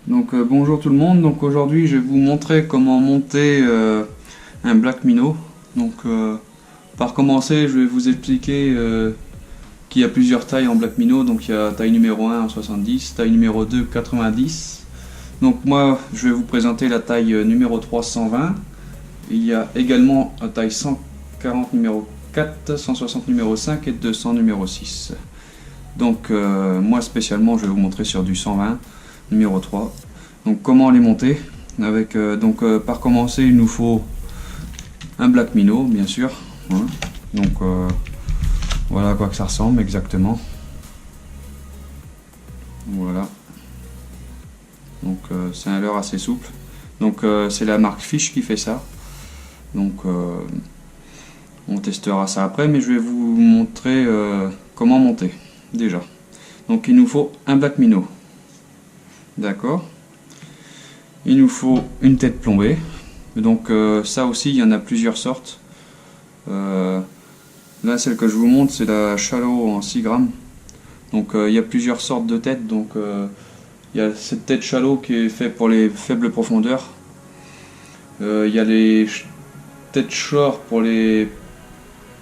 Donc bonjour tout le monde, donc aujourd'hui je vais vous montrer comment monter un Blackmino. Donc par commencer je vais vous expliquer qu'il y a plusieurs tailles en Blackmino. Donc il y a taille numéro 1 en 70, taille numéro 2 90. Donc moi je vais vous présenter la taille numéro 3 120. Il y a également la taille 140 numéro 4, 160 numéro 5 et 200 numéro 6. Donc moi spécialement je vais vous montrer sur du 120 numéro 3. Donc comment les monter avec, par commencer il nous faut un Blackmino bien sûr, hein. Donc voilà à quoi que ça ressemble exactement. Voilà. Donc c'est un leurre assez souple. Donc c'est la marque Fish qui fait ça. Donc on testera ça après, mais je vais vous montrer comment monter déjà. Donc il nous faut un Blackmino. D'accord. Il nous faut une tête plombée. Donc ça aussi il y en a plusieurs sortes. Là celle que je vous montre c'est la Shallow en 6 grammes. Donc il y a plusieurs sortes de têtes. Donc il y a cette tête Shallow qui est faite pour les faibles profondeurs. Il y a les têtes Shore pour les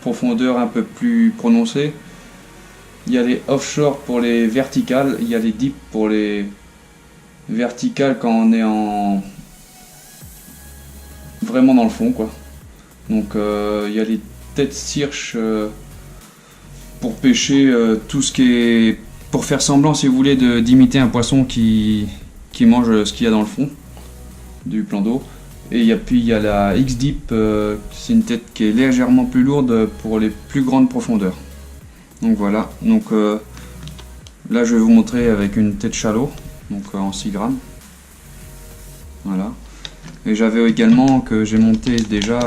profondeurs un peu plus prononcées. Il y a les offshore pour les verticales. Il y a les deep pour les verticales quand on est vraiment dans le fond quoi. Donc il y a les têtes Cirche pour pêcher tout ce qui est, pour faire semblant si vous voulez d'imiter un poisson qui mange ce qu'il y a dans le fond du plan d'eau. Et puis il y a la X-Deep, c'est une tête qui est légèrement plus lourde pour les plus grandes profondeurs. Donc voilà, donc là je vais vous montrer avec une tête Shallow, donc en 6 grammes. Voilà. Et j'avais également que j'ai monté déjà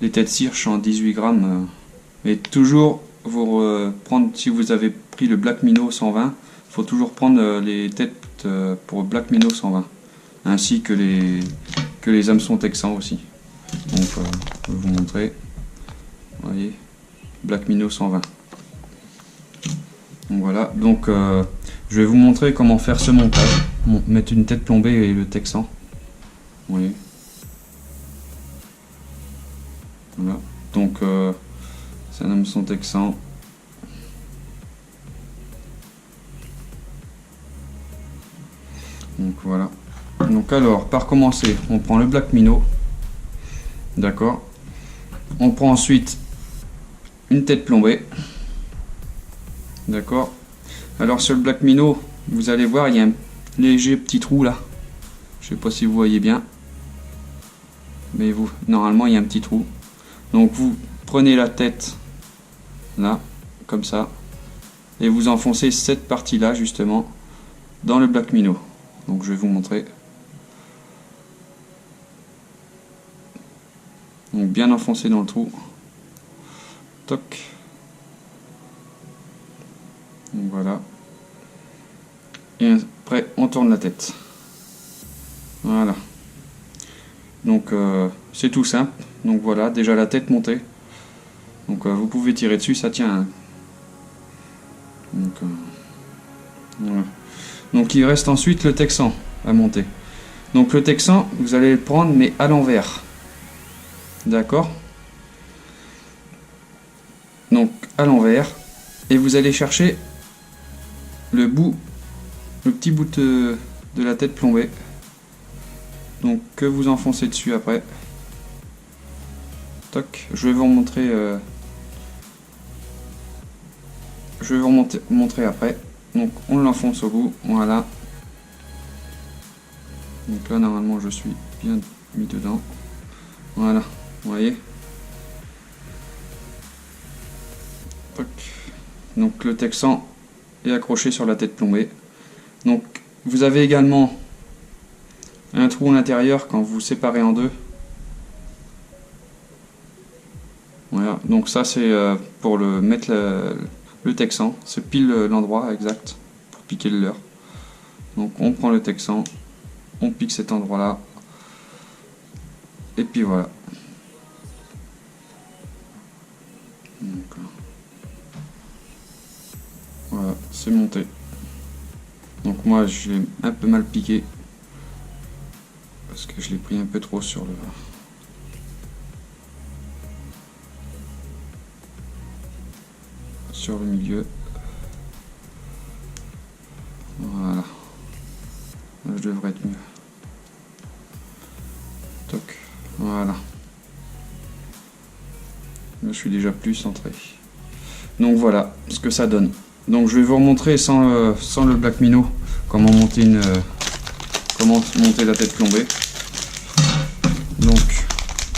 les têtes Cirche en 18 grammes. Et toujours vous prendre, si vous avez pris le Blackmino 120, il faut toujours prendre les têtes pour Blackmino 120. Ainsi que les hameçons texans aussi. Donc je vais vous montrer. Vous voyez, Blackmino 120. Donc voilà, donc je vais vous montrer comment faire ce montage. Mettre une tête plombée et le texan. Vous voyez. Voilà, donc c'est un hameçon texan. Donc voilà. Donc alors, par commencer, on prend le Blackmino. D'accord. On prend ensuite une tête plombée. D'accord. Alors sur le Blackmino, vous allez voir, il y a un léger petit trou là. Je sais pas si vous voyez bien. Mais normalement, il y a un petit trou. Donc vous prenez la tête là, comme ça. Et vous enfoncez cette partie là, justement, dans le Blackmino. Donc je vais vous montrer. Donc bien enfoncé dans le trou. Toc. Donc voilà. Et après on tourne la tête. Voilà. Donc c'est tout simple. Donc voilà, déjà la tête montée. Donc vous pouvez tirer dessus, ça tient. Hein. Donc, voilà. Donc il reste ensuite le texan à monter. Donc le texan, vous allez le prendre mais à l'envers. D'accord. Donc à l'envers. Et vous allez chercher le petit bout de la tête plombée. Donc que vous enfoncez dessus après. Toc. Je vais vous montrer. Je vais vous montrer après. Donc on l'enfonce au bout. Voilà. Donc là normalement je suis bien mis dedans. Voilà. Vous voyez. Toc. Donc le texan est accroché sur la tête plombée. Donc vous avez également un trou à l'intérieur quand vous séparez en deux. Voilà, donc ça c'est pour mettre le texan, c'est pile l'endroit exact pour piquer le leurre. Donc on prend le texan, on pique cet endroit là, et puis voilà. Donc, voilà. c'est monté. Donc moi je l'ai un peu mal piqué parce que je l'ai pris un peu trop sur le milieu. Voilà. Là, je devrais être mieux. Toc. Voilà. Là, je suis déjà plus centré. Donc voilà ce que ça donne. Donc je vais vous remontrer sans le Black Minnow comment monter la tête plombée. Donc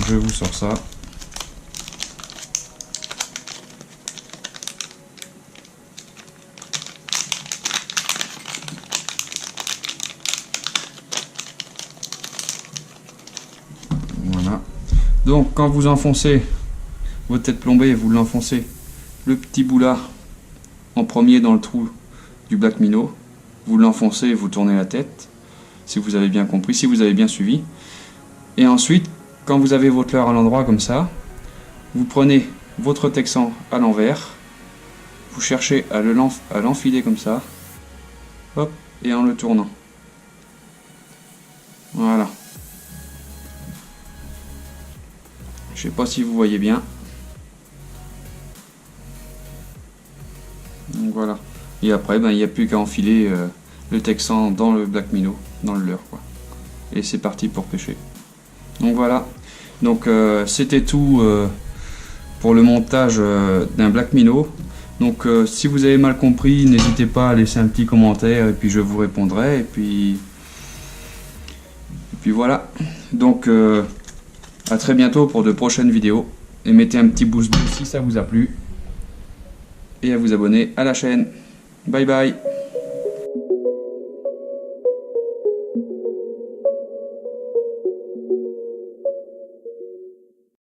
je vous sors ça. Voilà. Donc quand vous enfoncez votre tête plombée, vous l'enfoncez le petit bout là en premier dans le trou du Black Minnow, vous l'enfoncez et vous tournez la tête, si vous avez bien compris, si vous avez bien suivi. Et ensuite, quand vous avez votre leurre à l'endroit comme ça, vous prenez votre texan à l'envers, vous cherchez à l'enfiler comme ça, hop, et en le tournant. Voilà. Je sais pas si vous voyez bien. Donc voilà. Et après, il n'y a plus qu'à enfiler le texan dans le Black Minnow, dans le leurre, quoi. Et c'est parti pour pêcher. Donc voilà. Donc c'était tout pour le montage d'un Black Minnow. Donc si vous avez mal compris, n'hésitez pas à laisser un petit commentaire et puis je vous répondrai. Et puis voilà. Donc à très bientôt pour de prochaines vidéos. Et mettez un petit pouce bleu si ça vous a plu. Et à vous abonner à la chaîne. Bye bye.